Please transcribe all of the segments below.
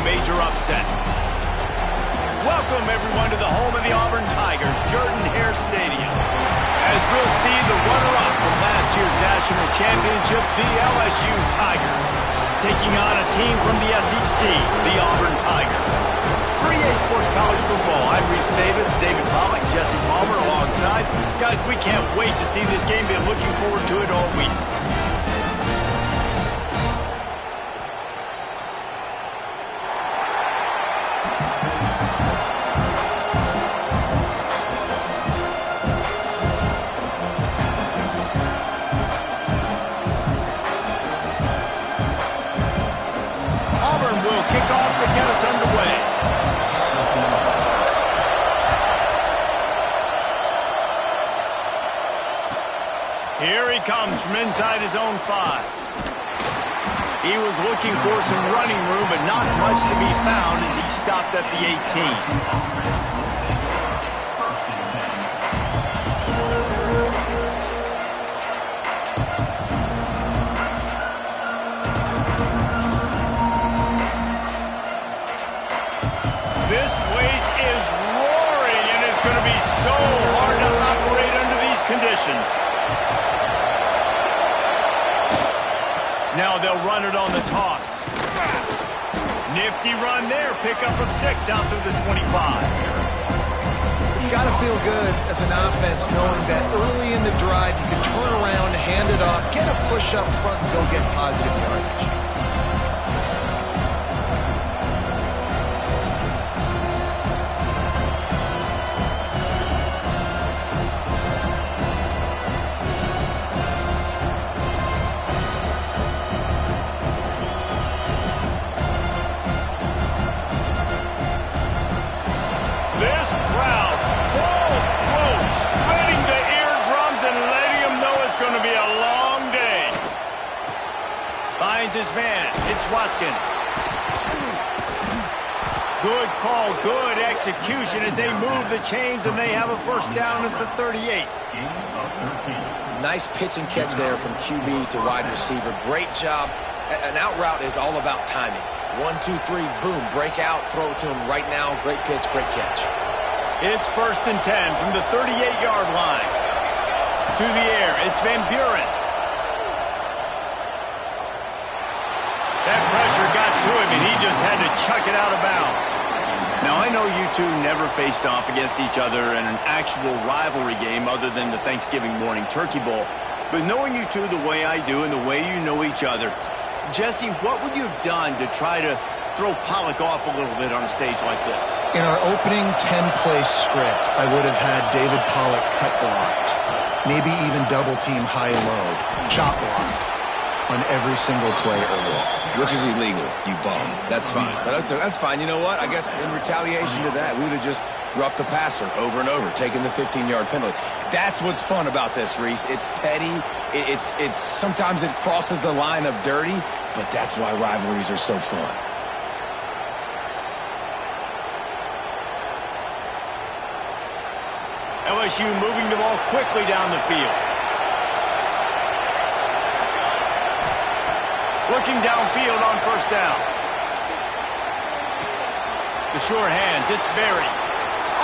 major upset. Welcome, everyone, to the home of the Auburn Tigers, Jordan-Hare Stadium. As we'll see the runner-up from last year's national championship, the LSU Tigers, taking on a team from the SEC, the Auburn Tigers. For EA Sports College Football, I'm Reese Davis, David Pollock, Jesse Palmer alongside. Guys, we can't wait to see this game. Been looking forward to it all week. Kick off to get us underway. Here he comes from inside his own 5. He was looking for some running room, but not much to be found as he stopped at the 18. This place is roaring, and it's going to be so hard to operate under these conditions. Now they'll run it on the toss. Nifty run there. Pickup of 6 out through the 25. It's got to feel good as an offense knowing that early in the drive you can turn around, hand it off, get a push up front, and go get positive yardage. Finds his man. It's Watkins. Good call, good execution as they move the chains, and they have a first down at the 38. Nice pitch and catch there from QB to wide receiver. Great job. An out route is all about timing. 1, 2, 3, boom, break out, throw it to him right now. Great pitch, great catch. It's 1st and 10 from the 38-yard line. To the air, it's Van Buren. That pressure got to him, and he just had to chuck it out of bounds. Now, I know you two never faced off against each other in an actual rivalry game other than the Thanksgiving morning Turkey Bowl. But knowing you two the way I do and the way you know each other, Jesse, what would you have done to try to throw Pollock off a little bit on a stage like this? In our opening 10-play script, I would have had David Pollock cut blocked, maybe even double-team high-low, chop blocked on every single play early. Which is illegal, you bum. That's fine. But that's fine. You know what? I guess in retaliation to that, we would have just roughed the passer over and over, taking the 15-yard penalty. That's what's fun about this, Reese. It's petty. It's sometimes it crosses the line of dirty, but that's why rivalries are so fun. LSU moving the ball quickly down the field. Looking downfield on first down. The short hands, it's Berry.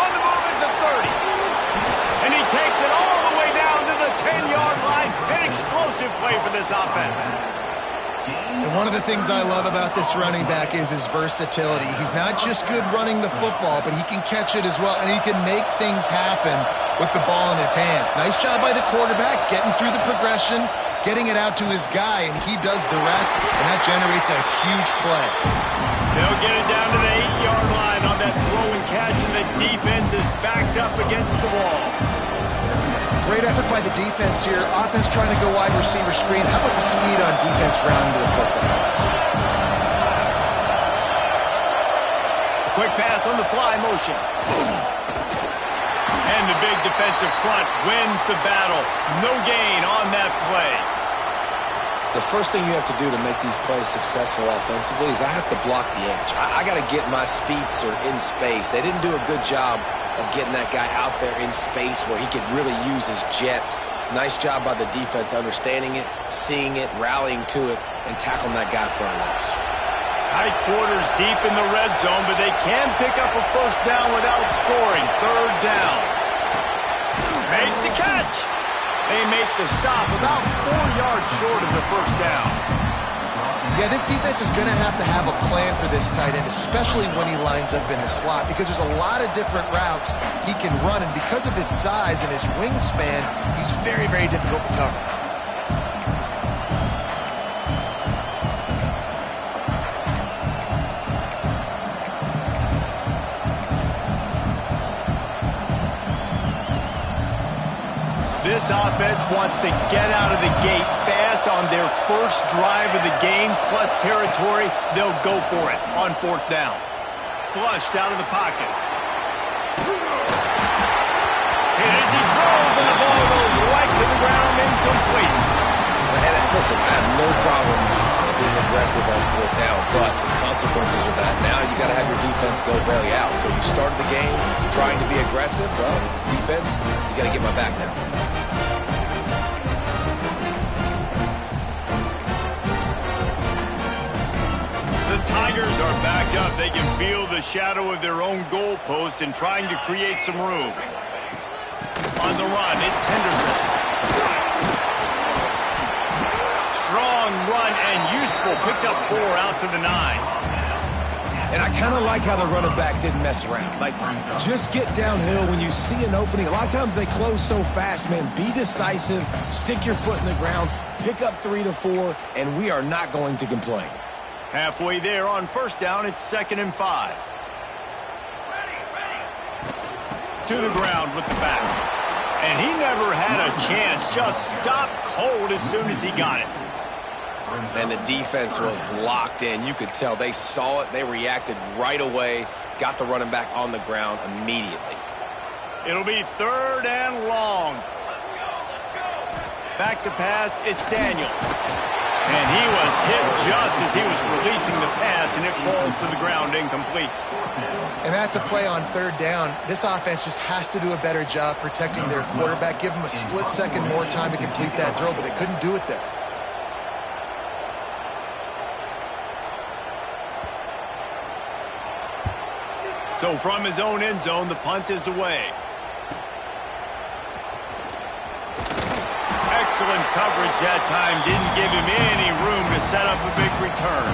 On the move at the 30. And he takes it all the way down to the 10-yard line. An explosive play for this offense. And one of the things I love about this running back is his versatility. He's not just good running the football, but he can catch it as well, and he can make things happen with the ball in his hands. Nice job by the quarterback, getting through the progression, getting it out to his guy, and he does the rest, and that generates a huge play. They'll get it down to the 8-yard line on that throw and catch, and the defense is backed up against the wall. Great effort by the defense here. Offense trying to go wide receiver screen. How about the speed on defense rounding to the football? Quick pass on the fly motion. And the big defensive front wins the battle. No gain on that play. The first thing you have to do to make these plays successful offensively is I have to block the edge. I got to get my speedster in space. They didn't do a good job of getting that guy out there in space where he could really use his jets. Nice job by the defense understanding it, seeing it, rallying to it, and tackling that guy in front of us. Tight quarters deep in the red zone, but they can pick up a first down without scoring. Third down. Makes the catch. They make the stop about 4 yards short of the first down. Yeah, this defense is going to have a plan for this tight end, especially when he lines up in the slot, because there's a lot of different routes he can run, and because of his size and his wingspan, he's very, very difficult to cover. This offense wants to get out of the gate fast on their first drive of the game, plus territory. They'll go for it on fourth down. Flushed out of the pocket. Hit as he throws, and the ball goes right to the ground, incomplete. And listen, I have no problem being aggressive on fourth down, but the consequences of that, now you got to have your defense go bail you out. So you started the game trying to be aggressive. Well, defense, you got to get my back now. The Tigers are backed up. They can feel the shadow of their own goalpost and trying to create some room. On the run, it's Henderson. Strong run and useful. Picks up 4 out to the 9. And I kind of like how the running back didn't mess around. Like, just get downhill when you see an opening. A lot of times they close so fast, man. Be decisive. Stick your foot in the ground. Pick up 3 to 4, and we are not going to complain. Halfway there on first down, it's 2nd and 5. To the ground with the back. And he never had a chance. Just stopped cold as soon as he got it. And the defense was locked in. You could tell they saw it. They reacted right away. Got the running back on the ground immediately. It'll be 3rd and long. Back to pass, it's Daniels. And he was hit just as he was releasing the pass, and it falls to the ground incomplete. And that's a play on 3rd down. This offense just has to do a better job protecting their quarterback. Give him a split second more time to complete that throw, but they couldn't do it there. So from his own end zone, the punt is away. Excellent coverage that time. Didn't give him any room to set up a big return.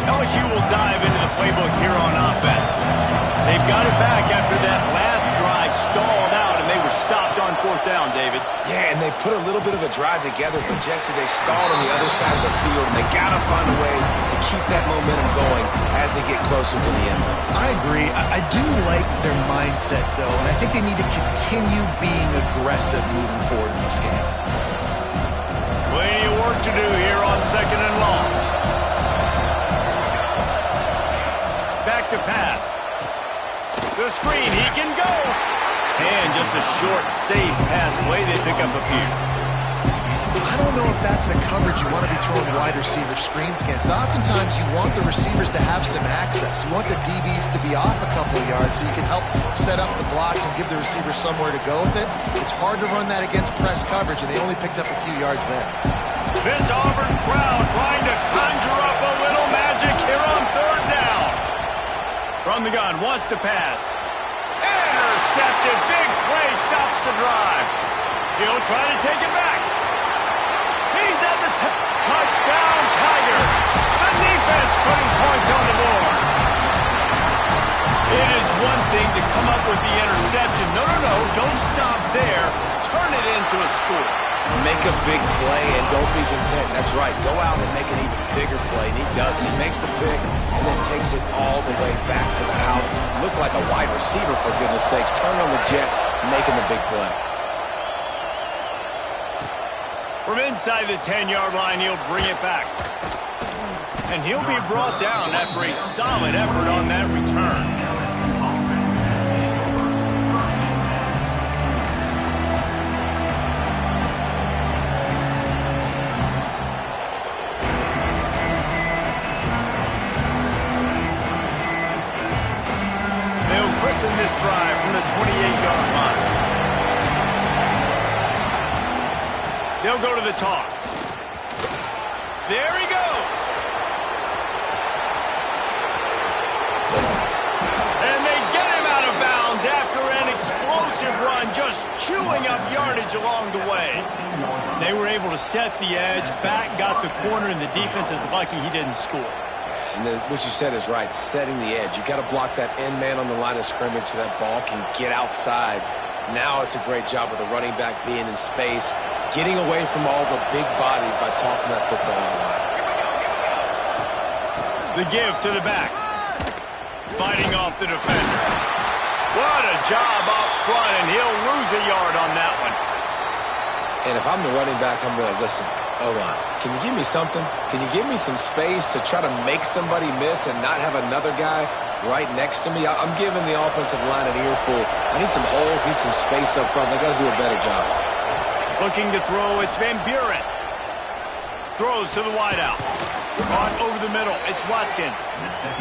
LSU will dive into the playbook here on offense. They've got it back after that last drive stalled out, and they were stopped on fourth down, David. Yeah, and they put a little bit of a drive together, but Jesse, they stalled on the other side of the field, and they got to find a way to keep that momentum going as they get closer to the end zone. I agree. I do like their mindset, though, and I think they need to continue being aggressive moving forward in this game. Plenty of work to do here on 2nd and long. Back to pass. The screen, he can go. And just a short, safe pass play. They pick up a few. I don't know if that's the coverage you want to be throwing wide receiver screens against. Oftentimes, you want the receivers to have some access. You want the DBs to be off a couple of yards so you can help set up the blocks and give the receiver somewhere to go with it. It's hard to run that against press coverage, and they only picked up a few yards there. This Auburn crowd trying to conjure up a little magic here on 3rd down. From the gun, wants to pass. Intercepted. Big play, stops the drive. He'll try to take it back. He's at the touchdown, Tiger. The defense putting points on the board. It is one thing to come up with the interception. No, don't stop there. Turn it into a score. Make a big play and don't be content. That's right. Go out and make an even bigger play. And he does it. He makes the pick and then takes it all the way back to the house. Looked like a wide receiver, for goodness sakes. Turn on the Jets, making the big play. From inside the 10-yard line, he'll bring it back. And he'll be brought down after a solid effort on that return. christen this drive from the 28-yard line. They'll go to the toss. There he goes. And they get him out of bounds after an explosive run, just chewing up yardage along the way. They were able to set the edge, back got the corner, and the defense is lucky he didn't score. And what you said is right, setting the edge. You got to block that end man on the line of scrimmage so that ball can get outside. Now it's a great job with the running back being in space, getting away from all the big bodies by tossing that football online. The give to the back. Fighting off the defender. What a job up front, and he'll lose a yard on that one. And if I'm the running back, I'm like, listen, O-line, can you give me something? Can you give me some space to try to make somebody miss and not have another guy right next to me? I'm giving the offensive line an earful. I need some holes, need some space up front. They got to do a better job. Looking to throw, it's Van Buren. Throws to the wideout. Caught over the middle, it's Watkins.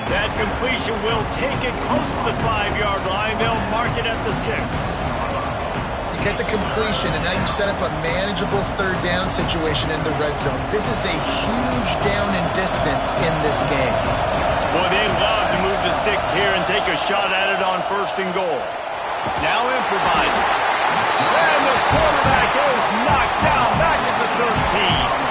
That completion will take it close to the 5-yard line. They'll mark it at the 6. You get the completion, and now you set up a manageable third down situation in the red zone. This is a huge down in distance in this game. Boy, they love to move the sticks here and take a shot at it on 1st and goal. Now improvising. And the quarterback is knocked down back at the 13.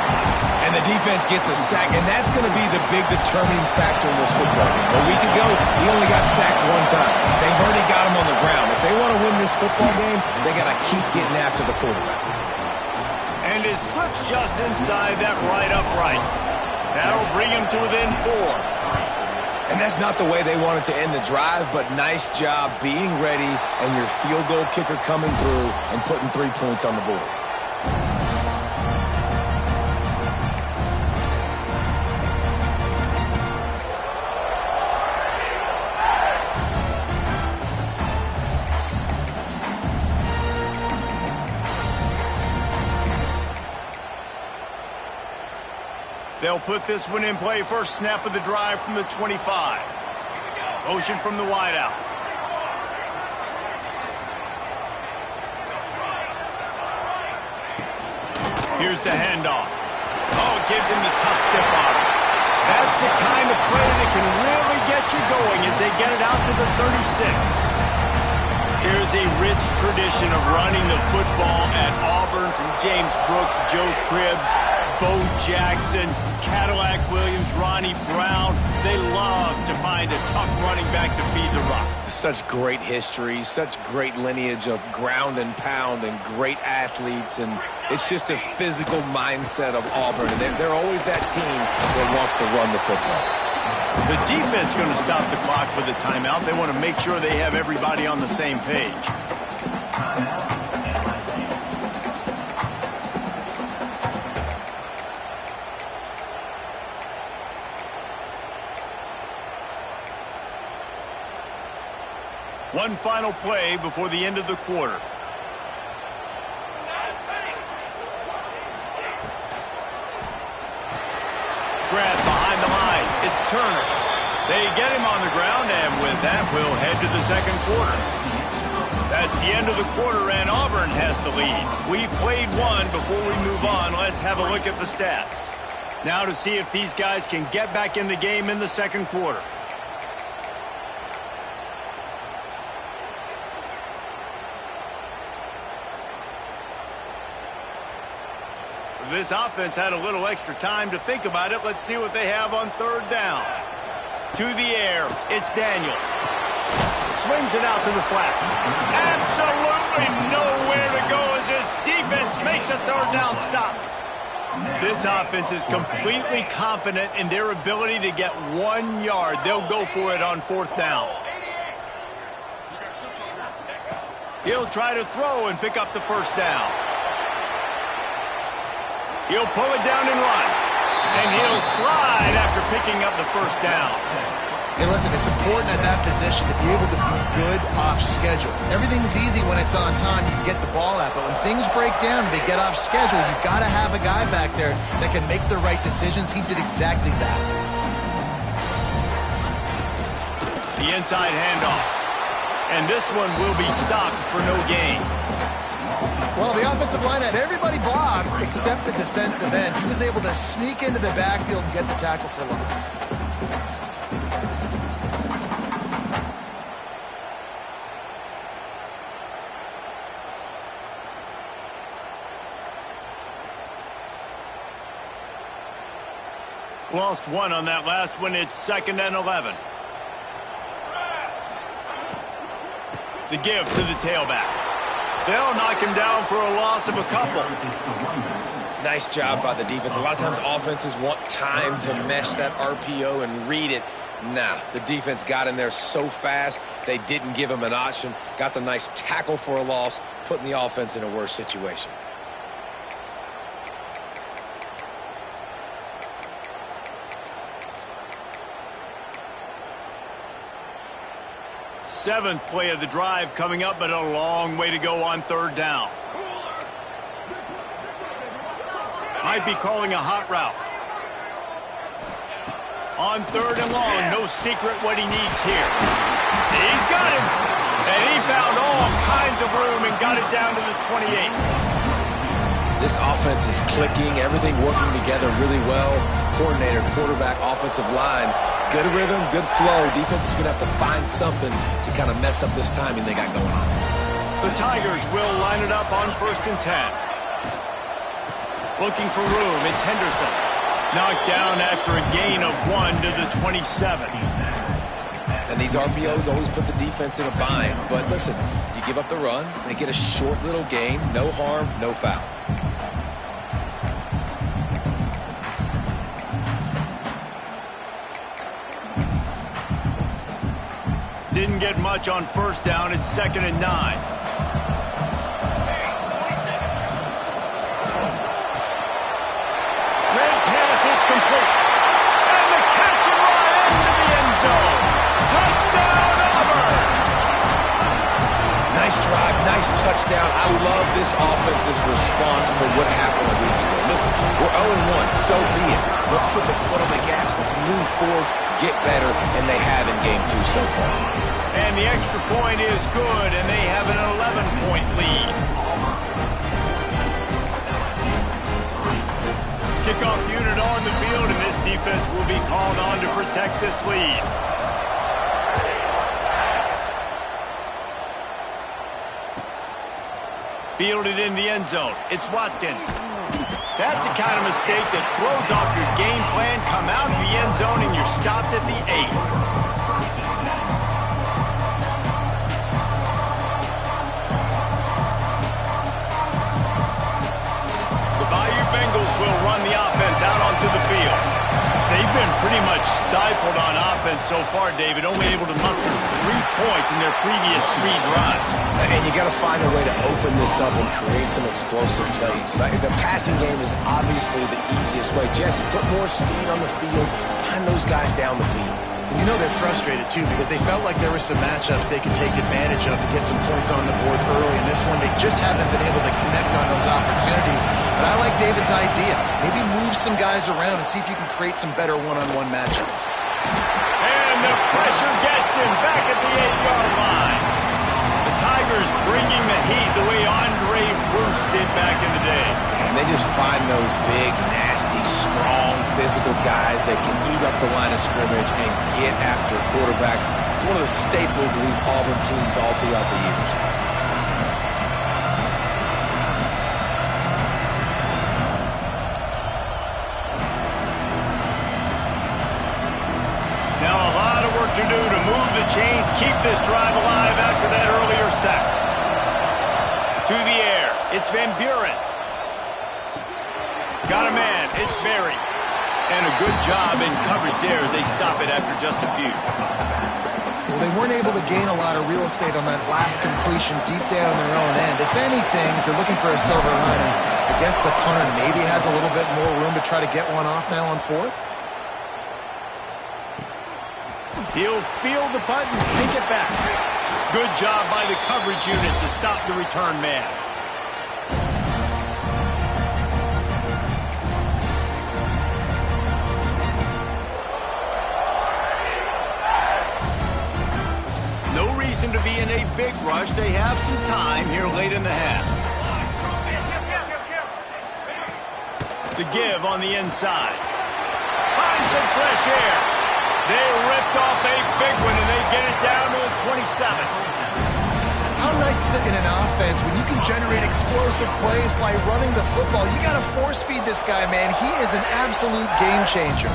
And the defense gets a sack, and that's going to be the big determining factor in this football game. A week ago, he only got sacked one time. They've already got him on the ground. If they want to win this football game, they got to keep getting after the quarterback. And it slips just inside that right upright. That'll bring him to within 4. And that's not the way they wanted to end the drive, but nice job being ready and your field goal kicker coming through and putting 3 points on the board. They'll put this one in play. First snap of the drive from the 25. Motion from the wideout. Here's the handoff. Oh, it gives him the tough stiff arm. That's the kind of play that can really get you going as they get it out to the 36. Here's a rich tradition of running the football at Auburn from James Brooks, Joe Cribbs, Bo Jackson, Cadillac Williams, Ronnie Brown. They love to find a tough running back to feed the rock. Such great history, such great lineage of ground and pound and great athletes, and it's just a physical mindset of Auburn. And they're always that team that wants to run the football. The defense going to stop the clock with a timeout. They want to make sure they have everybody on the same page. One final play before the end of the quarter. Grab behind the line. It's Turner. They get him on the ground, and with that, we'll head to the second quarter. That's the end of the quarter, and Auburn has the lead. We've played one. Before we move on, let's have a look at the stats. Now to see if these guys can get back in the game in the second quarter. This offense had a little extra time to think about it. Let's see what they have on third down. To the air, it's Daniels. Swings it out to the flat. Absolutely nowhere to go as this defense makes a third down stop. This offense is completely confident in their ability to get 1 yard. They'll go for it on fourth down. He'll try to throw and pick up the first down. He'll pull it down and run. And he'll slide after picking up the first down. Hey, listen, it's important at that position to be able to be good off schedule. Everything's easy when it's on time. You can get the ball out. But when things break down and they get off schedule, you've got to have a guy back there that can make the right decisions. He did exactly that. The inside handoff. And this one will be stopped for no gain. Well, the offensive line had everybody blocked except the defensive end. He was able to sneak into the backfield and get the tackle for loss. Lost one on that last one. It's 2nd and 11. The give to the tailback. They'll knock him down for a loss of a couple. Nice job by the defense. A lot of times offenses want time to mesh that RPO and read it. Nah, the defense got in there so fast, they didn't give him an option. Got the nice tackle for a loss, putting the offense in a worse situation. Seventh play of the drive coming up, but a long way to go on 3rd down. Might be calling a hot route. On 3rd and long, no secret what he needs here. He's got him. And he found all kinds of room and got it down to the 28. This offense is clicking, everything working together really well. Coordinator, quarterback, offensive line, good rhythm, good flow. Defense is going to have to find something to kind of mess up this timing they got going on. The Tigers will line it up on 1st and 10. Looking for room, it's Henderson. Knocked down after a gain of 1 to the 27. And these RPOs always put the defense in a bind. But listen, you give up the run, they get a short little gain, no harm, no foul. Didn't get much on 1st down. It's 2nd and 9. Red pass, it's complete. And the catch and run into the end zone. Touchdown, Auburn! Nice drive, nice touchdown. I love this offense's response to what happened a week ago. Listen, we're 0-1, so be it. Let's put the foot on the gas. Let's move forward, get better, and they have in Game 2 so far. And the extra point is good, and they have an 11-point lead. Kickoff unit on the field, and this defense will be called on to protect this lead. Fielded in the end zone. It's Watkins. That's the kind of mistake that throws off your game plan. Come out of the end zone, and you're stopped at the 8. Will run the offense out onto the field. They've been pretty much stifled on offense so far, David, only able to muster 3 points in their previous 3 drives. And you got to find a way to open this up and create some explosive plays. The passing game is obviously the easiest way. Jesse, put more speed on the field. Find those guys down the field. And you know they're frustrated, too, because they felt like there were some matchups they could take advantage of to get some points on the board early. In this one, they just haven't been able to connect on those opportunities. But I like David's idea. Maybe move some guys around and see if you can create some better one-on-one matchups. And the pressure gets him back at the 8-yard line. The Tigers bringing the heat the way Andre Bruce did back in the day. And they just find those big, nasty, strong, physical guys that can eat up the line of scrimmage and get after quarterbacks. It's one of the staples of these Auburn teams all throughout the years. Now a lot of work to do to move the chains, keep this drive alive after that earlier sack. To the air, it's Van Buren. Got a man, it's Berry. And a good job in coverage there as they stop it after just a few. Well, they weren't able to gain a lot of real estate on that last completion deep down in their own end. If anything, if they're looking for a silver lining, I guess the punter maybe has a little bit more room to try to get one off now on 4th. He'll field the punt and take it back. Good job by the coverage unit to stop the return man. reason to be in a big rush. They have some time here late in the half. The give on the inside. Finds some fresh air. They ripped off a big one, and they get it down to the 27. How nice is it in an offense when you can generate explosive plays by running the football? You got to force feed this guy, man. He is an absolute game changer.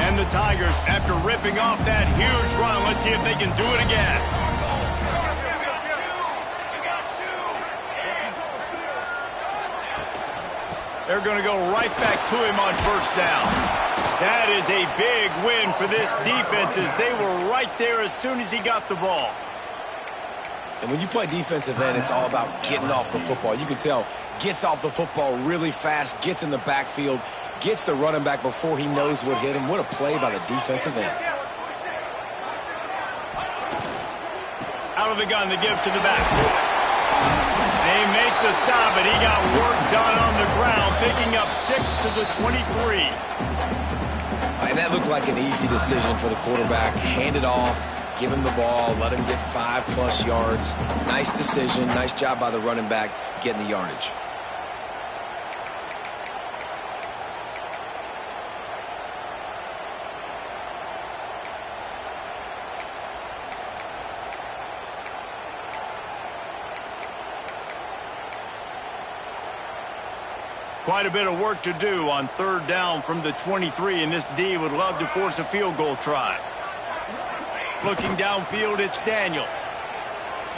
And the Tigers, after ripping off that huge run, let's see if they can do it again. They're going to go right back to him on first down. That is a big win for this defense as they were right there as soon as he got the ball. And when you play defensive end, it's all about getting off the football. You can tell, gets off the football really fast, gets in the backfield, gets the running back before he knows what hit him. What a play by the defensive end. Out of the gun, the give to the back. They make the stop, and he got work done on the ground, picking up 6 to the 23. And that looked like an easy decision for the quarterback. Hand it off, give him the ball, let him get 5+ yards. Nice decision, nice job by the running back getting the yardage. Quite a bit of work to do on third down from the 23, and this D would love to force a field goal try. Looking downfield, it's Daniels.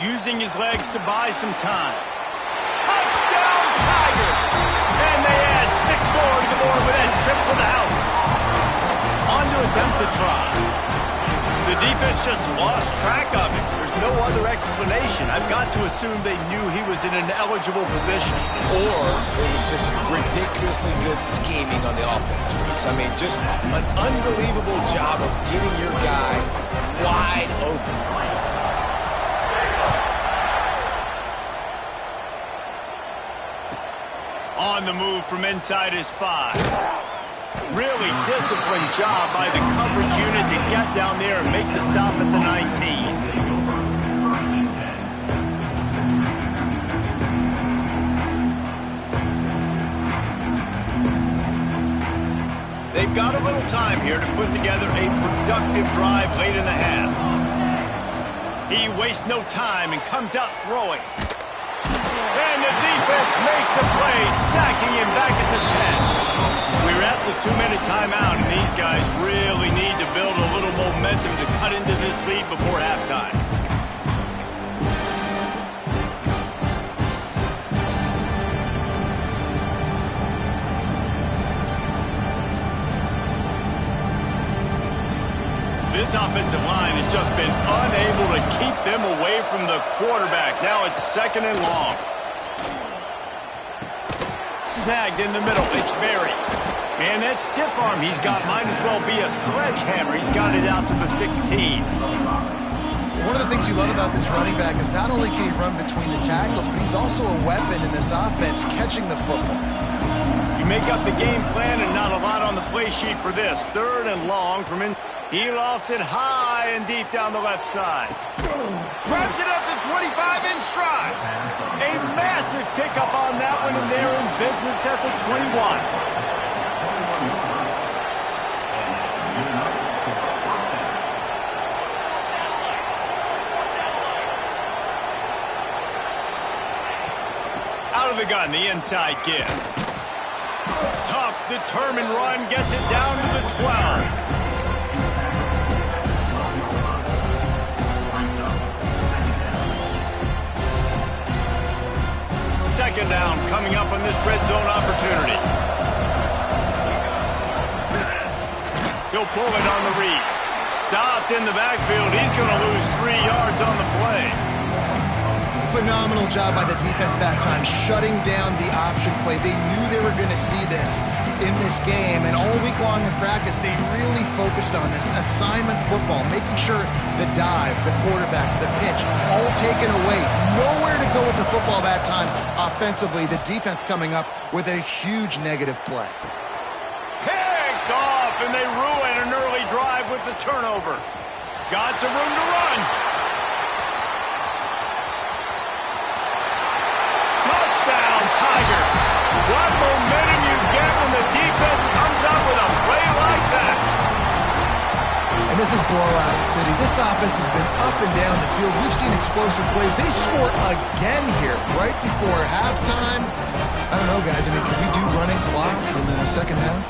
Using his legs to buy some time. Touchdown, Tigers! And they add 6 more to the board with that trip to the house. On to attempt to try. The defense just lost track of him. There's no other explanation. I've got to assume they knew he was in an eligible position. Or it was just ridiculously good scheming on the offense, Reese. I mean, just an unbelievable job of getting your guy wide open. On the move from inside his 5. Really disciplined job by the coverage unit to get down there and make the stop at the 19. They've got a little time here to put together a productive drive late in the half. He wastes no time and comes out throwing. And the defense makes a play, sacking him back at the 10. We're at the 2-minute timeout, and these guys really need to build a little momentum to cut into this lead before halftime. This offensive line has just been unable to keep them away from the quarterback. Now it's 2nd and long. Snagged in the middle. It's Berry. Man, that stiff arm he's got might as well be a sledgehammer. He's got it out to the 16. One of the things you love about this running back is not only can he run between the tackles, but he's also a weapon in this offense catching the football. You make up the game plan and not a lot on the play sheet for this. 3rd and long from in. He lofts it high and deep down the left side. Grabs it up to 25 in stride. A massive pickup on that one, and they're in business at the 21. Out of the gun, the inside give. Tough, determined run gets it down to the 12. Second down coming up on this red zone opportunity. He'll pull it on the read. Stopped in the backfield. He's going to lose 3 yards on the play. Phenomenal job by the defense that time, shutting down the option play. They knew they were going to see this in this game, and all week long in practice, they really focused on this. Assignment football, making sure the dive, the quarterback, the pitch, all taken away. Nowhere to go with the football that time. Offensively, the defense coming up with a huge negative play. Picked off, and they ruin an early drive with the turnover. Got some room to run. this is blowout city. This offense has been up and down the field. We've seen explosive plays. They score again here right before halftime. I don't know, guys. I mean, can we do running clock in the second half?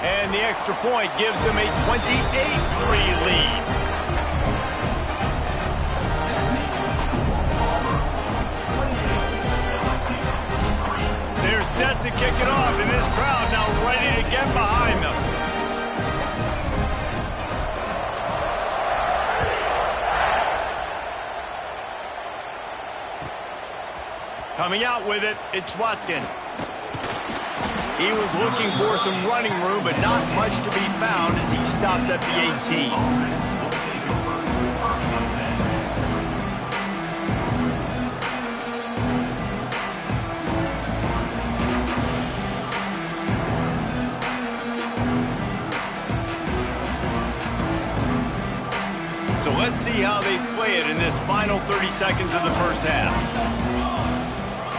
And the extra point gives them a 28-3 lead. They're set to kick it off, and this crowd now ready to get behind them. Coming out with it, it's Watkins. He was looking for some running room, but not much to be found as he stopped at the 18. So let's see how they play it in this final 30 seconds of the first half.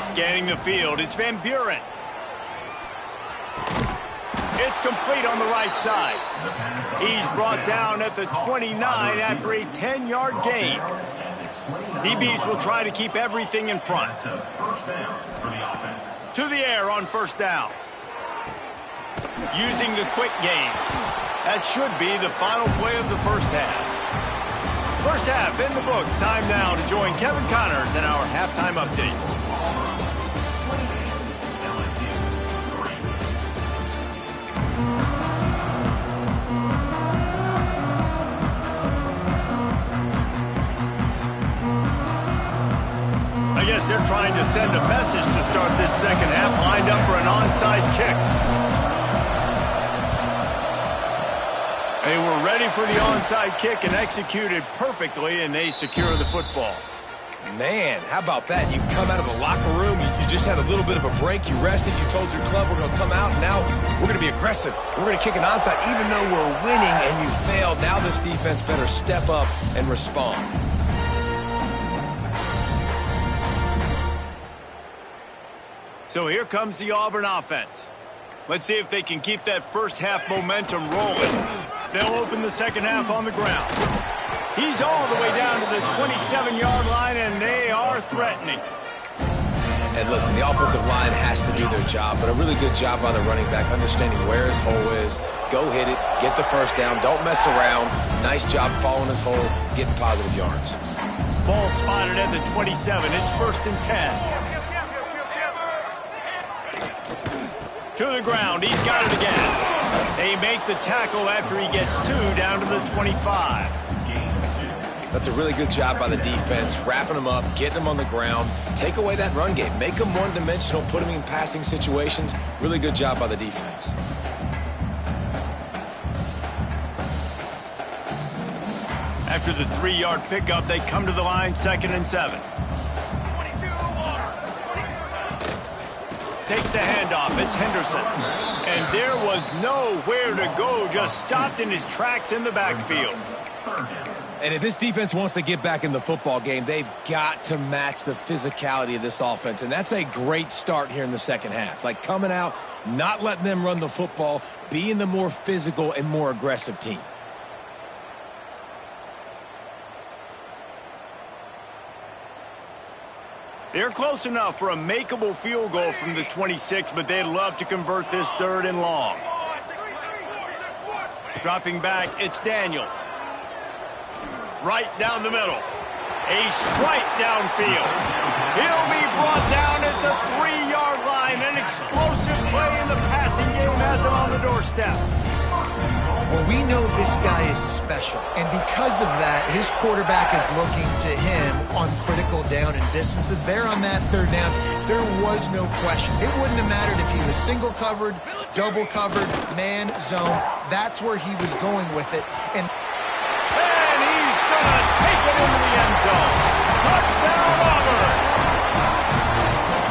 Scanning the field, it's Van Buren. It's complete on the right side. He's brought down at the 29 after a 10-yard gain. DBs will try to keep everything in front. To the air on first down. Using the quick game. That should be the final play of the first half. First half in the books. Time now to join Kevin Connors in our halftime update. I guess they're trying to send a message to start this second half, lined up for an onside kick. They were ready for the onside kick and executed perfectly, and they secure the football. Man, how about that? You come out of the locker room, you just had a little bit of a break, you rested, you told your club we're going to come out, and now we're going to be aggressive. We're going to kick an onside, even though we're winning and you failed. Now this defense better step up and respond. So here comes the Auburn offense. Let's see if they can keep that first half momentum rolling. They'll open the second half on the ground. He's all the way down to the 27-yard line, and they are threatening. And listen, the offensive line has to do their job, but a really good job by the running back, understanding where his hole is. Go hit it, get the first down, don't mess around. Nice job following his hole, getting positive yards. Ball spotted at the 27. It's 1st and 10. To the ground. He's got it again. They make the tackle after he gets 2 down to the 25. That's a really good job by the defense, wrapping them up, getting them on the ground. Take away that run game. Make them one-dimensional, put them in passing situations. Really good job by the defense. After the 3-yard pickup, they come to the line, 2nd and 7. Takes the handoff. It's Henderson. And there was nowhere to go. Just stopped in his tracks in the backfield. And if this defense wants to get back in the football game, they've got to match the physicality of this offense. And that's a great start here in the second half. Like coming out, not letting them run the football, being the more physical and more aggressive team. They're close enough for a makeable field goal from the 26, but they'd love to convert this 3rd and long. Dropping back, it's Daniels. Right down the middle. A strike downfield. He'll be brought down at the 3-yard line. An explosive play in the passing game has him on the doorstep. Well, we know this guy is special, and because of that, his quarterback is looking to him on critical down and distances. There on that 3rd down, there was no question. It wouldn't have mattered if he was single covered, double covered, man, zone. That's where he was going with it. And he's going to take it into the end zone. Touchdown, Auburn!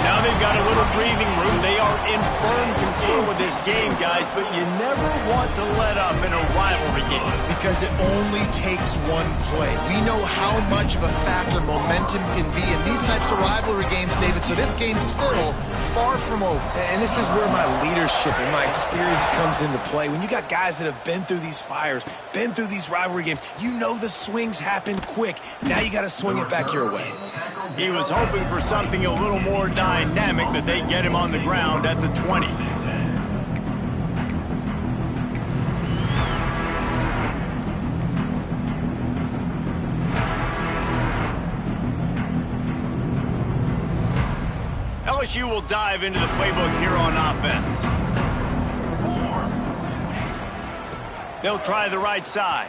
Now they've got a little breathing room. They are in firm control of this game, guys, but you never want to let up in a rivalry game. Because it only takes one play. We know how much of a factor momentum can be in these types of rivalry games, David, so this game's still far from over. And this is where my leadership and my experience comes into play. When you got guys that have been through these fires, been through these rivalry games, you know the swings happen quick. Now you got to swing it back your way. He was hoping for something a little more dynamic, but they get him on the ground at the 20. LSU will dive into the playbook here on offense. They'll try the right side.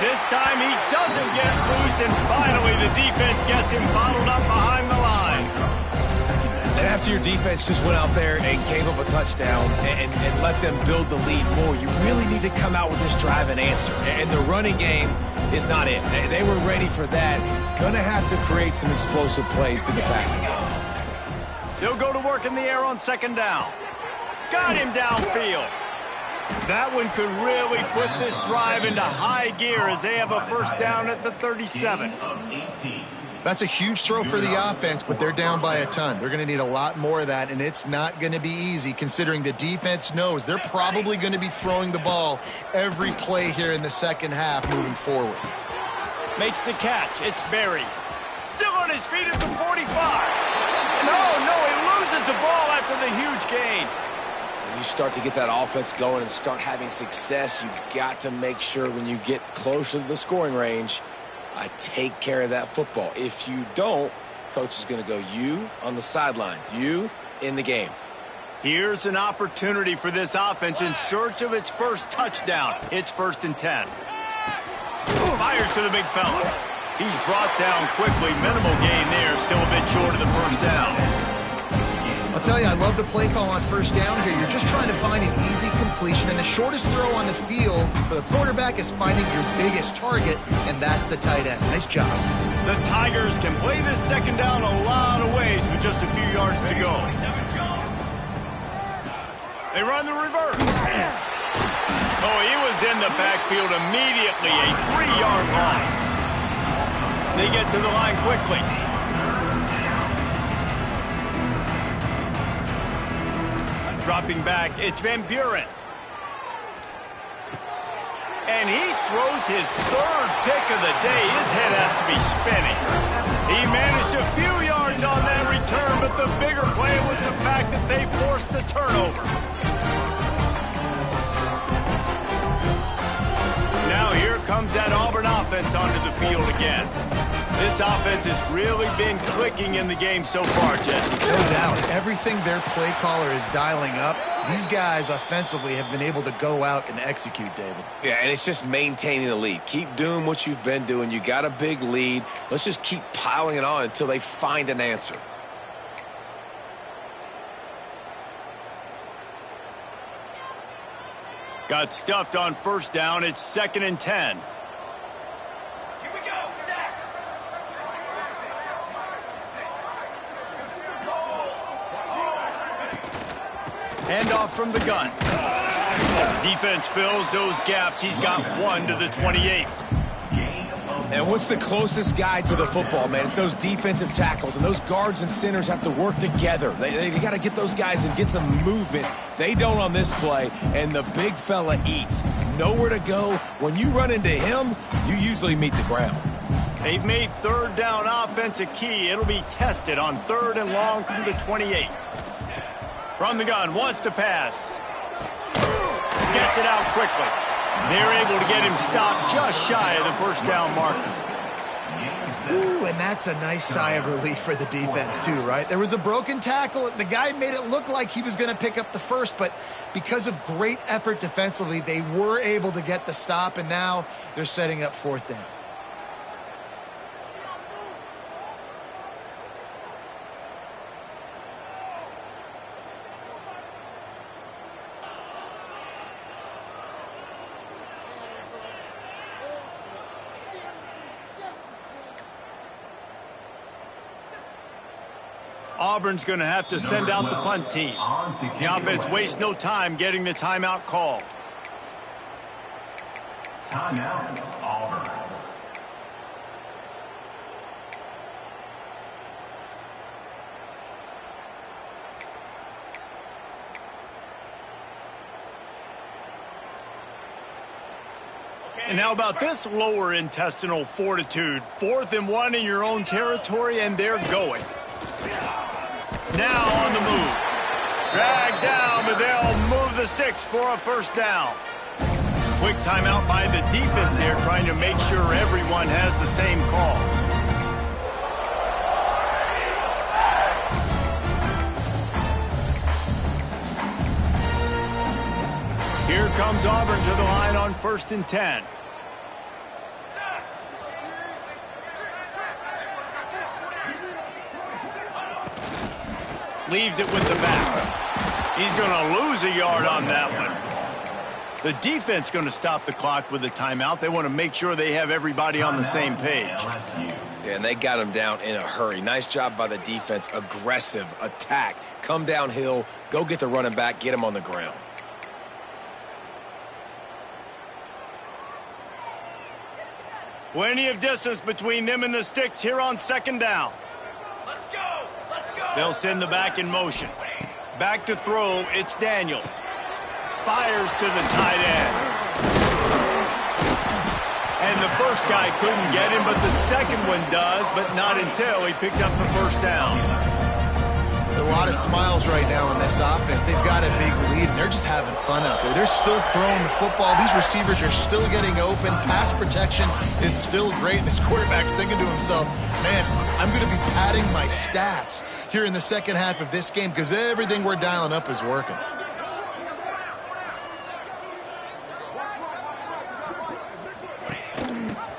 This time he doesn't get loose, and finally the defense gets him bottled up behind the line. And after your defense just went out there and gave up a touchdown and let them build the lead more, you really need to come out with this drive and answer. And the running game is not it. They were ready for that. Gonna have to create some explosive plays through the passing game. They'll go to work in the air on second down. Got him downfield. That one could really put this drive into high gear as they have a first down at the 37. That's a huge throw for the offense, but they're down by a ton. They're going to need a lot more of that, and it's not going to be easy considering the defense knows they're probably going to be throwing the ball every play here in the second half moving forward. Makes the catch. It's Berry. Still on his feet at the 45. No, he loses the ball after the huge gain. When you start to get that offense going and start having success, you've got to make sure when you get closer to the scoring range, take care of that football. If you don't, coach is going to go, you on the sideline, you in the game. Here's an opportunity for this offense in search of its first touchdown. It's 1st and 10. Fires to the big fella. He's brought down quickly. Minimal gain there. Still a bit short of the first down. I'll tell you, I love the play call on first down here. You're just trying to find an easy completion, and the shortest throw on the field for the quarterback is finding your biggest target, and that's the tight end. Nice job. The Tigers can play this second down a lot of ways with just a few yards to go. They run the reverse. Oh, he was in the backfield immediately. A 3-yard loss. They get to the line quickly. Dropping back, it's Van Buren. And he throws his 3rd pick of the day. His head has to be spinning. He managed a few yards on that return, but the bigger play was the fact that they forced the turnover. Now here comes that Auburn offense onto the field again. This offense has really been clicking in the game so far, Jesse. No doubt. Everything their play caller is dialing up, these guys offensively have been able to go out and execute, David. Yeah, and it's just maintaining the lead. Keep doing what you've been doing. You got a big lead. Let's just keep piling it on until they find an answer. Got stuffed on first down. It's 2nd and 10. Handoff from the gun. Defense fills those gaps. He's got 1 to the 28. And what's the closest guy to the football, man? It's those defensive tackles, and those guards and centers have to work together. They got to get those guys and get some movement. They don't on this play, and the big fella eats. Nowhere to go. When you run into him, you usually meet the ground. They've made 3rd down offense a key. It'll be tested on 3rd and long from the 28. From the gun, wants to pass. Gets it out quickly. They're able to get him stopped just shy of the first down marker. Ooh, and that's a nice sigh of relief for the defense too, right? There was a broken tackle. The guy made it look like he was going to pick up the first, but because of great effort defensively, they were able to get the stop, and now they're setting up 4th down. Auburn's going to have to send out the punt team. The offense wastes no time getting the timeout call. Timeout, Auburn. And how about this lower intestinal fortitude? 4th and 1 in your own territory, and they're going. Now on the move. Dragged down, but they'll move the sticks for a first down. Quick timeout by the defense there, trying to make sure everyone has the same call. Here comes Auburn to the line on 1st and 10. Leaves it with the back. He's going to lose a yard on that one. The defense going to stop the clock with a timeout. They want to make sure they have everybody on the same page. Yeah, and they got him down in a hurry. Nice job by the defense. Aggressive attack. Come downhill. Go get the running back. Get him on the ground. Plenty of distance between them and the sticks here on 2nd down. Let's go! Let's go! They'll send the back in motion. Back to throw, it's Daniels. Fires to the tight end. And the first guy couldn't get him, but the second one does, but not until he picked up the first down. A lot of smiles right now on this offense. They've got a big lead, and they're just having fun out there. They're still throwing the football. These receivers are still getting open. Pass protection is still great. This quarterback's thinking to himself, man, I'm going to be padding my stats here in the second half of this game because everything we're dialing up is working.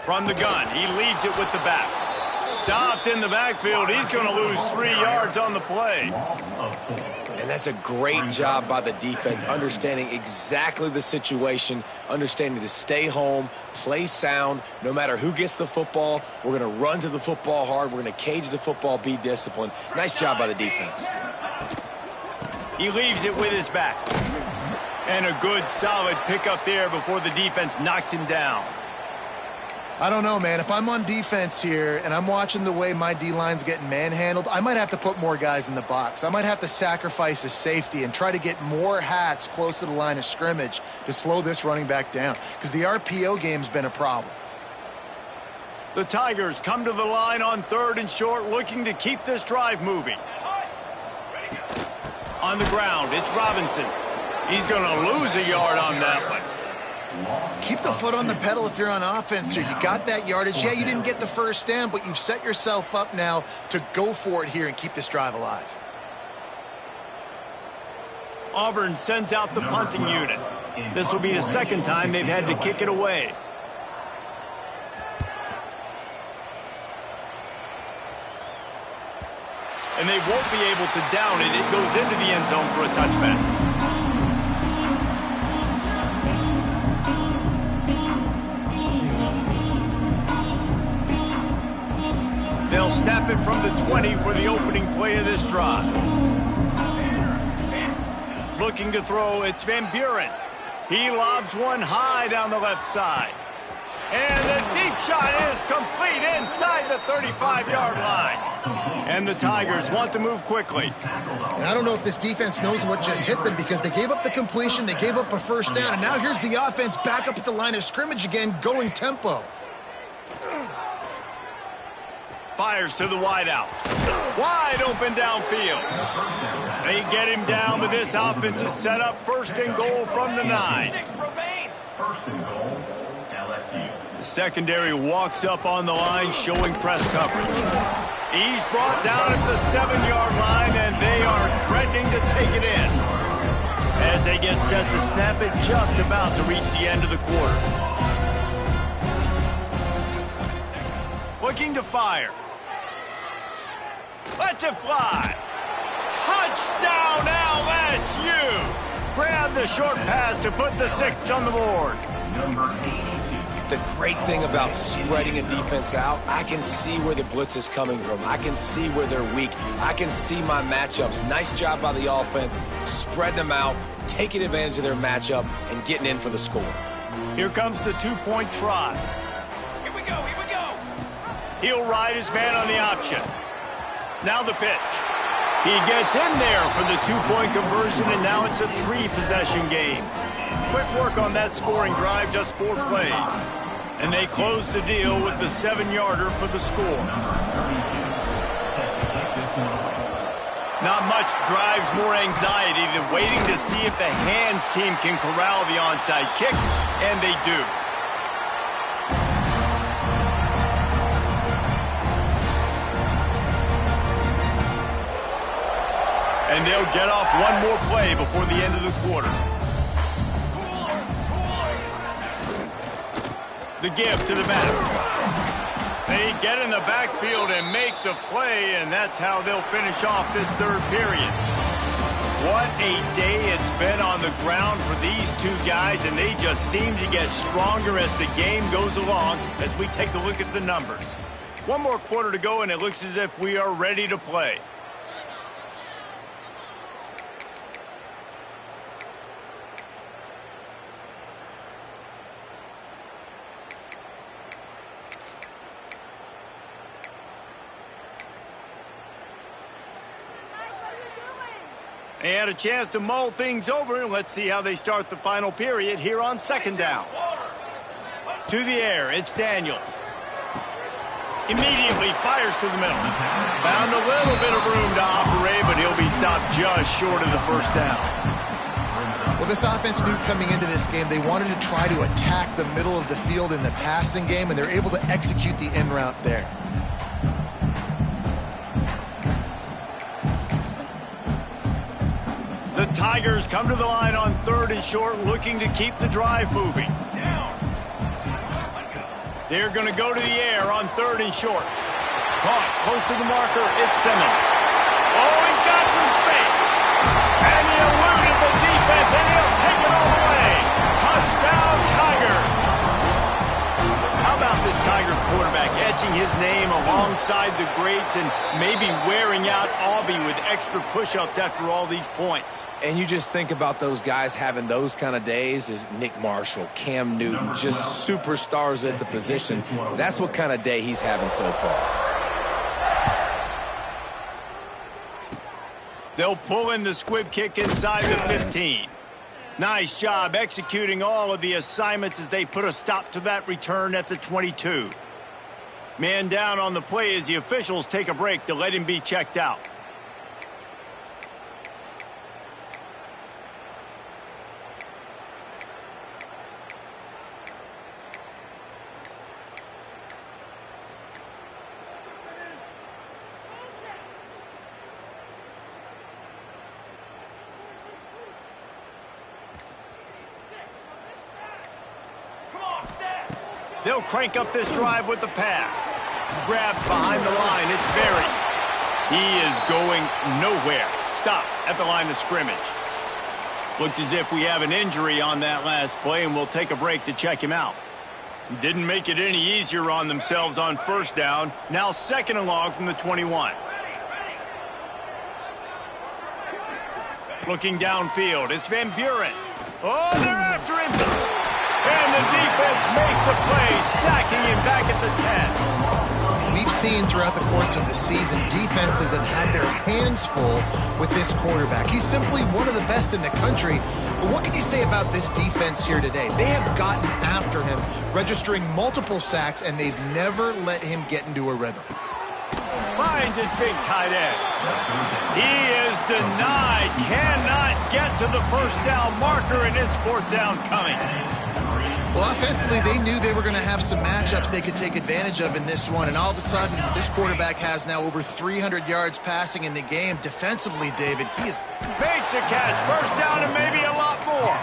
From the gun, he leaves it with the back. Stopped in the backfield. He's going to lose 3 yards on the play. And that's a great job by the defense, understanding exactly the situation, understanding to stay home, play sound. No matter who gets the football, we're going to run to the football hard. We're going to cage the football, be disciplined. Nice job by the defense. He leaves it with his back. And a good, solid pickup there before the defense knocks him down. I don't know, man. If I'm on defense here and I'm watching the way my D-line's getting manhandled, I might have to put more guys in the box. I might have to sacrifice a safety and try to get more hats close to the line of scrimmage to slow this running back down because the RPO game's been a problem. The Tigers come to the line on 3rd and short, looking to keep this drive moving. On the ground, it's Robinson. He's going to lose a yard on that one. Keep the foot on the pedal if you're on offense here. You got that yardage. Yeah, you didn't get the first down, but you've set yourself up now to go for it here and keep this drive alive. Auburn sends out the punting unit. This will be the second time they've had to kick it away. And they won't be able to down it. It goes into the end zone for a touchback. They'll snap it from the 20 for the opening play of this drive. Looking to throw, it's Van Buren. He lobs one high down the left side. And the deep shot is complete inside the 35-yard line. And the Tigers want to move quickly. And I don't know if this defense knows what just hit them because they gave up the completion, they gave up a first down, and now here's the offense back up at the line of scrimmage again, going tempo. Fires to the wideout. Wide open downfield. They get him down, but this offense is set up 1st and goal from the 9. 1st and goal, LSU. The secondary walks up on the line, showing press coverage. He's brought down at the 7-yard line, and they are threatening to take it in. As they get set to snap it, just about to reach the end of the quarter. Looking to fire. Lets it fly. Touchdown LSU! Grab the short pass to put the 6 on the board. Number 82. The great thing about spreading a defense out, I can see where the blitz is coming from. I can see where they're weak. I can see my matchups. Nice job by the offense, spreading them out, taking advantage of their matchup, and getting in for the score. Here comes the two-point try. Here we go, here we go. He'll ride his man on the option. Now the pitch. He gets in there for the two-point conversion, and now it's a three-possession game. Quick work on that scoring drive, just 4 plays. And they close the deal with the 7-yarder for the score. Not much drives more anxiety than waiting to see if the hands team can corral the onside kick, and they do. And they'll get off one more play before the end of the quarter. The give to the back. They get in the backfield and make the play, and that's how they'll finish off this third period. What a day it's been on the ground for these two guys, and they just seem to get stronger as the game goes along as we take a look at the numbers. One more quarter to go, and it looks as if we are ready to play. They had a chance to mull things over, and let's see how they start the final period here on second down. To the air, it's Daniels. Immediately fires to the middle. Found a little bit of room to operate, but he'll be stopped just short of the first down. Well, this offense knew coming into this game they wanted to try to attack the middle of the field in the passing game, and they're able to execute the in route there. The Tigers come to the line on third and short, looking to keep the drive moving. They're going to go to the air on third and short. Caught close to the marker, it's Simmons. Oh, he's got some space. And he eluded the defense, and he'll take it all the way. Touchdown, Tigers. How about this Tiger quarterback etching his name alongside the greats and maybe wearing out Auburn with extra push-ups after all these points? And you just think about those guys having those kind of days as Nick Marshall, Cam Newton, just superstars at the position. That's what kind of day he's having so far. They'll pull in the squib kick inside the 15. Nice job executing all of the assignments as they put a stop to that return at the 22. Man down on the play as the officials take a break to let him be checked out. They'll crank up this drive with the pass. Grabbed behind the line, it's Berry. He is going nowhere. Stop at the line of scrimmage. Looks as if we have an injury on that last play, and we'll take a break to check him out. Didn't make it any easier on themselves on first down. Now second and long from the 21. Looking downfield, it's Van Buren. Oh, they're after him. And the defense makes a play, sacking him back at the 10. We've seen throughout the course of the season, defenses have had their hands full with this quarterback. He's simply one of the best in the country. But what can you say about this defense here today? They have gotten after him, registering multiple sacks, and they've never let him get into a rhythm. Finds his big tight end. He is denied, cannot get to the first down marker, and it's fourth down coming. Well, offensively, they knew they were going to have some matchups they could take advantage of in this one, and all of a sudden, this quarterback has now over 300 yards passing in the game. Defensively, David, he is... Makes a catch, first down, and maybe a lot more.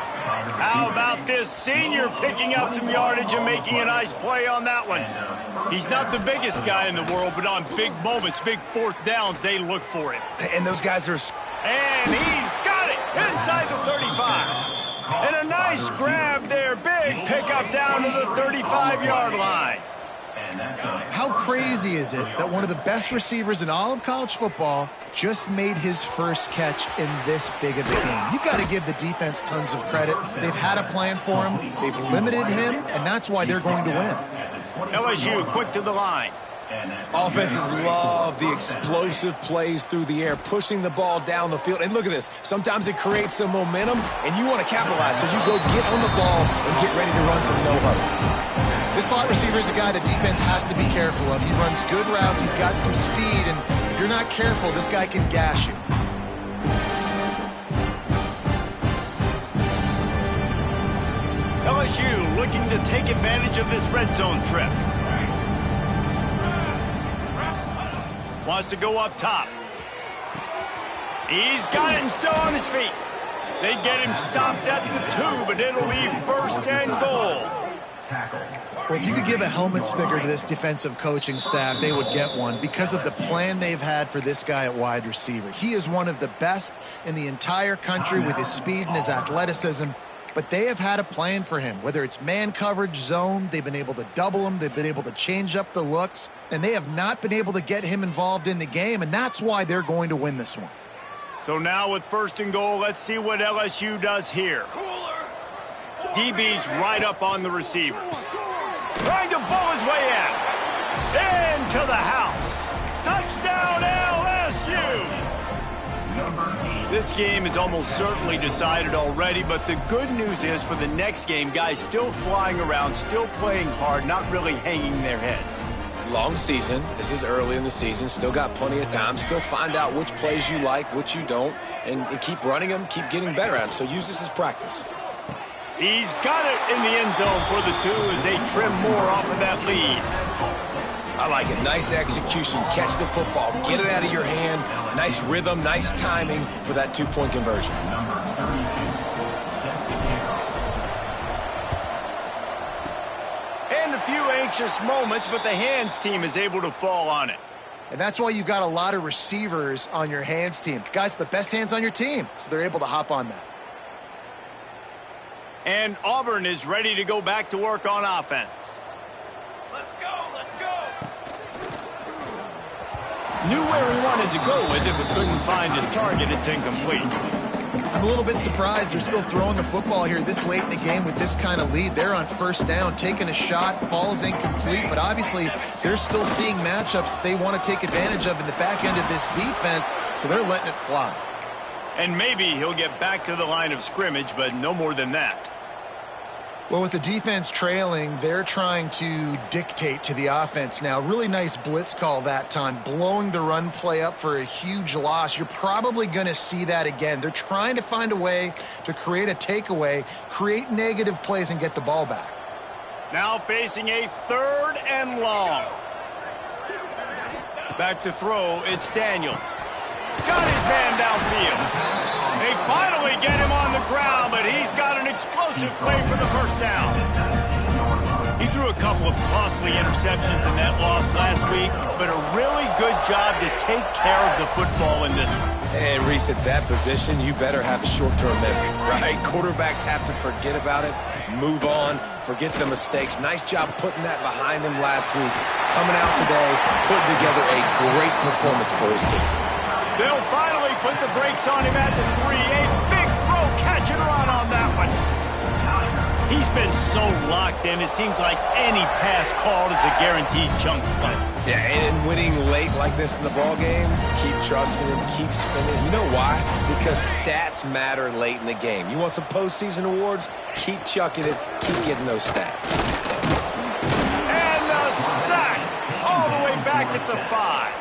How about this senior picking up some yardage and making a nice play on that one? He's not the biggest guy in the world, but on big moments, big fourth downs, they look for him. And those guys are... And he's got it inside the 35. And a nice Nice grab there. Big pickup down to the 35-yard line. How crazy is it that one of the best receivers in all of college football just made his first catch in this big of a game? You've got to give the defense tons of credit. They've had a plan for him. They've limited him, and that's why they're going to win. LSU quick to the line. Offenses love the explosive plays through the air, pushing the ball down the field. And look at this. Sometimes it creates some momentum, and you want to capitalize. So you go get on the ball and get ready to run some no-huddle. This slot receiver is a guy the defense has to be careful of. He runs good routes. He's got some speed, and if you're not careful, this guy can gash you. LSU looking to take advantage of this red zone trip. Wants to go up top. He's got it and still on his feet. They get him stopped at the 2, but it'll be first and goal. Well, if you could give a helmet sticker to this defensive coaching staff, they would get one because of the plan they've had for this guy at wide receiver. He is one of the best in the entire country with his speed and his athleticism, but they have had a plan for him. Whether it's man coverage, zone, they've been able to double him, they've been able to change up the looks, and they have not been able to get him involved in the game, and that's why they're going to win this one. So now with first and goal, let's see what LSU does here. DB's right up on the receivers. Trying to bull his way in. Into the house. Touchdown LSU. This game is almost certainly decided already, but the good news is for the next game, guys still flying around, still playing hard, not really hanging their heads. Long season. This is early in the season. Still got plenty of time. Still find out which plays you like, which you don't, and keep running them, keep getting better at them. So use this as practice. He's got it in the end zone for the 2 as they trim more off of that lead. I like it. Nice execution. Catch the football. Get it out of your hand. Nice rhythm, nice timing for that 2-point conversion. And a few anxious moments, but the hands team is able to fall on it. And that's why you've got a lot of receivers on your hands team. Guys, the best hands on your team, so they're able to hop on that. And Auburn is ready to go back to work on offense. Let's go, let's go. Knew where he wanted to go with it, but couldn't find his target. It's incomplete. I'm a little bit surprised they're still throwing the football here this late in the game with this kind of lead. They're on first down, taking a shot, falls incomplete, but obviously they're still seeing matchups that they want to take advantage of in the back end of this defense, so they're letting it fly. And maybe he'll get back to the line of scrimmage, but no more than that. Well, with the defense trailing, they're trying to dictate to the offense now. Really nice blitz call that time, blowing the run play up for a huge loss. You're probably going to see that again. They're trying to find a way to create a takeaway, create negative plays, and get the ball back. Now facing a 3rd and long. Back to throw, it's Daniels. Got his man downfield. They finally get him on the ground, but he's got an explosive play for the first down. He threw a couple of costly interceptions in that loss last week, but a really good job to take care of the football in this one. And Reese, at that position, you better have a short-term memory, right? Quarterbacks have to forget about it, move on, forget the mistakes. Nice job putting that behind him last week. Coming out today, putting together a great performance for his team. They'll finally put the brakes on him at the 3. A big throw, catch and run on that one. He's been so locked in, it seems like any pass called is a guaranteed chunk play. Yeah, and winning late like this in the ball game, keep trusting him, keep spinning. You know why? Because stats matter late in the game. You want some postseason awards? Keep chucking it, keep getting those stats. And the sack all the way back at the 5.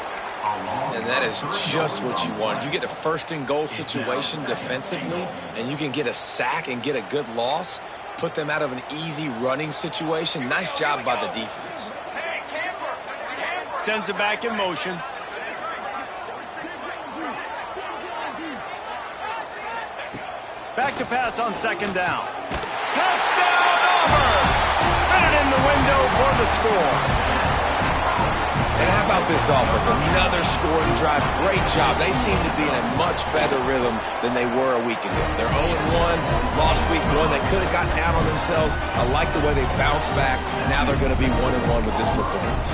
And that is just what you want. You get a first and goal situation defensively, and you can get a sack and get a good loss, put them out of an easy running situation. Nice job by the defense. Hey, camper. Sends it back in motion. Back to pass on 2nd down. Touchdown, Auburn! Fit it in the window for the score. And how about this offense. Another scoring drive. Great job. They seem to be in a much better rhythm than they were a week ago. They're 0-1, lost week 1. They could have gotten down on themselves. I like the way they bounced back. Now they're going to be 1-1 with this performance.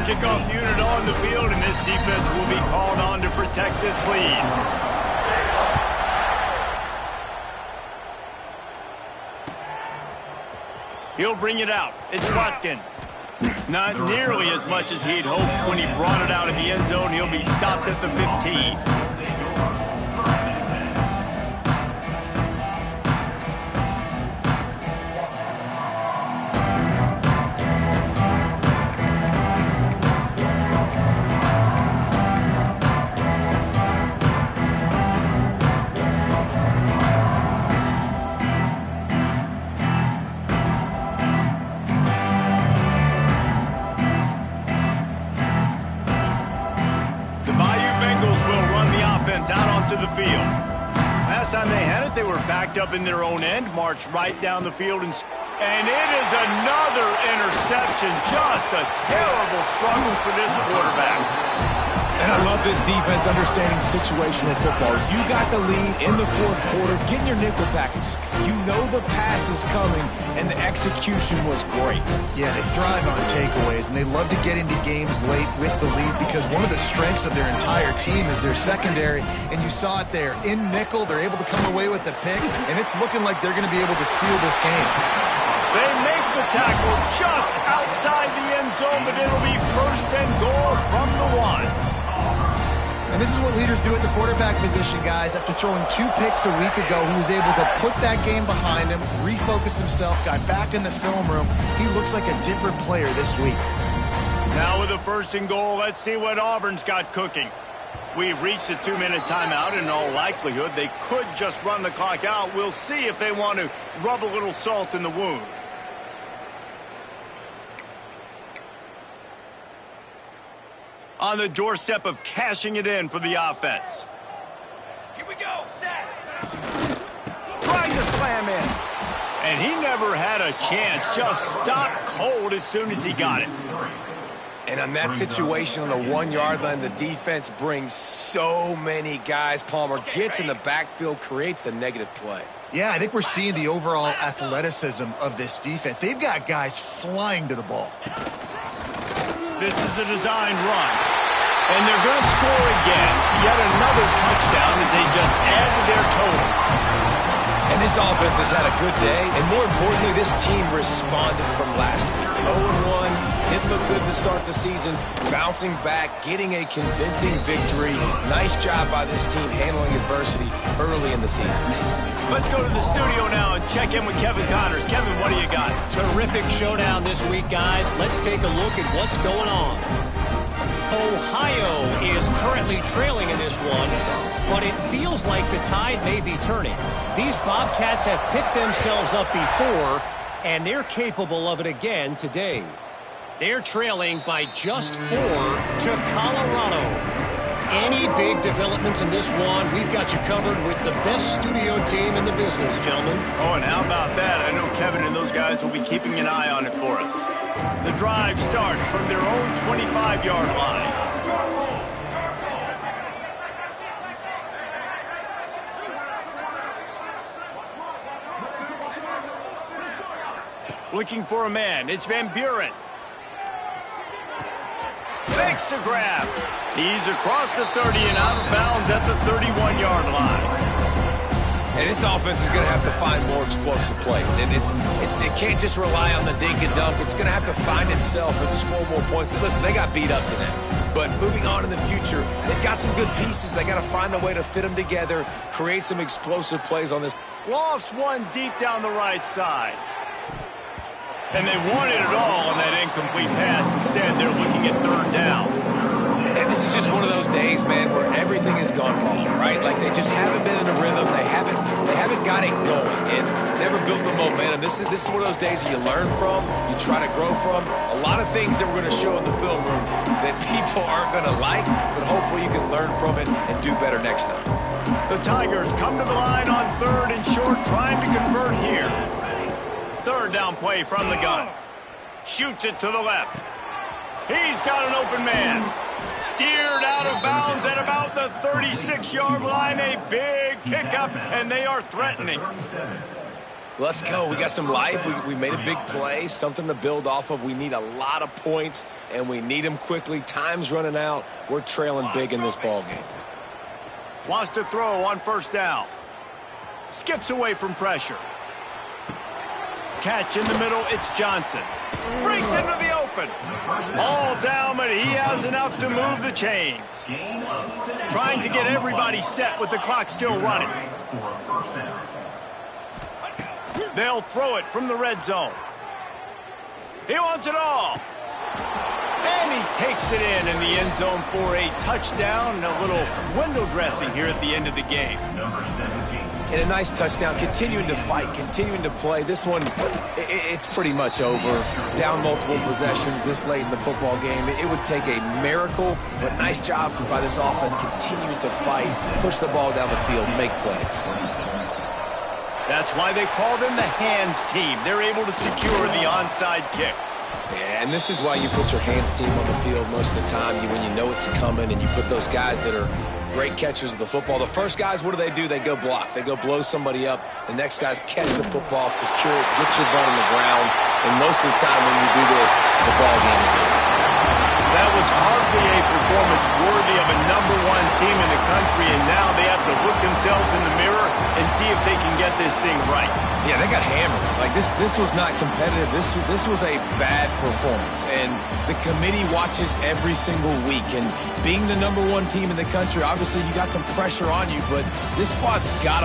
Kickoff unit on the field, and this defense will be called on to protect this lead. He'll bring it out. It's Watkins. Not nearly as much as he'd hoped when he brought it out of the end zone. He'll be stopped at the 15. Out onto the field. Last time they had it, they were backed up in their own end, marched right down the field, and it is another interception. Just a terrible struggle for this quarterback. And I love this defense understanding situational football. You got the lead in the fourth quarter, getting your nickel packages. You know the pass is coming, and the execution was great. Yeah, they thrive on takeaways, and they love to get into games late with the lead because one of the strengths of their entire team is their secondary, and you saw it there. In nickel, they're able to come away with the pick, and it's looking like they're going to be able to seal this game. They make the tackle just outside the end zone, but it'll be first and goal from the 1. And this is what leaders do at the quarterback position, guys. After throwing 2 picks a week ago, he was able to put that game behind him, refocused himself, got back in the film room. He looks like a different player this week. Now with a first and goal, let's see what Auburn's got cooking. We've reached a 2-minute timeout, and in all likelihood, they could just run the clock out. We'll see if they want to rub a little salt in the wound. On the doorstep of cashing it in for the offense. Here we go, set. Trying to slam in. And he never had a chance. Just stopped cold as soon as he got it. And on that situation on the 1-yard line, the defense brings so many guys. Palmer gets in the backfield, creates the negative play. Yeah, I think we're seeing the overall athleticism of this defense. They've got guys flying to the ball. This is a designed run. And they're going to score again. Yet another touchdown as they just add to their total. And this offense has had a good day. And more importantly, this team responded from last week. 0-1, didn't look good to start the season. Bouncing back, getting a convincing victory. Nice job by this team handling adversity early in the season. Let's go to the studio now and check in with Kevin Connors. Kevin, what do you got? Terrific showdown this week, guys. Let's take a look at what's going on. Ohio is currently trailing in this one, but it feels like the tide may be turning. These Bobcats have picked themselves up before, and they're capable of it again today. They're trailing by just 4 to Colorado. Any big developments in this one, we've got you covered with the best studio team in the business, gentlemen. Oh, and how about that? I know Kevin and those guys will be keeping an eye on it for us. The drive starts from their own 25-yard line. Looking for a man. It's Van Buren. Fakes to grab. He's across the 30 and out of bounds at the 31-yard line. And this offense is going to have to find more explosive plays. And it can't just rely on the dink and dunk. It's going to have to find itself and score more points. And listen, they got beat up today. But moving on in the future, they've got some good pieces. They got to find a way to fit them together, create some explosive plays on this. Lofts one deep down the right side. And they wanted it all on that incomplete pass. Instead, they're looking at third down. And this is just one of those days, man, where everything has gone wrong, right? Like they just haven't been in a rhythm. They haven't got it going and never built the momentum. This is one of those days that you learn from, you try to grow from. A lot of things that we're going to show in the film room that people aren't going to like, but hopefully you can learn from it and do better next time. The Tigers come to the line on third and short, trying to convert here. Third down play from the gun. Shoots it to the left. He's got an open man. Steered out of bounds at about the 36-yard line. A big pickup, and they are threatening. Let's go. We got some life. We made a big play, something to build off of. We need a lot of points, and we need them quickly. Time's running out. We're trailing big in this ball game. Wants to throw on first down. Skips away from pressure. Catch in the middle. It's Johnson. Breaks into the open. All down, but he has enough to move the chains. Trying to get everybody set with the clock still running. They'll throw it from the red zone. He wants it all. And he takes it in the end zone for a touchdown and a little window dressing here at the end of the game. And a nice touchdown, continuing to fight, continuing to play. This one, it's pretty much over. Down multiple possessions this late in the football game. It would take a miracle, but nice job by this offense continuing to fight, push the ball down the field, make plays. That's why they call them the hands team. They're able to secure the onside kick. Yeah, and this is why you put your hands team on the field most of the time when you know it's coming, and you put those guys that are great catchers of the football. The first guys, what do? They go block. They go blow somebody up. The next guys catch the football, secure it, get your butt on the ground. And most of the time when you do this, the ball game is over. That was hardly a performance worthy of a #1 team in the country, and now they have to look themselves in the mirror and see if they can get this thing right. Yeah, they got hammered. Like this was not competitive. This was a bad performance, and the committee watches every single week. And being the #1 team in the country, obviously you got some pressure on you, but this squad's got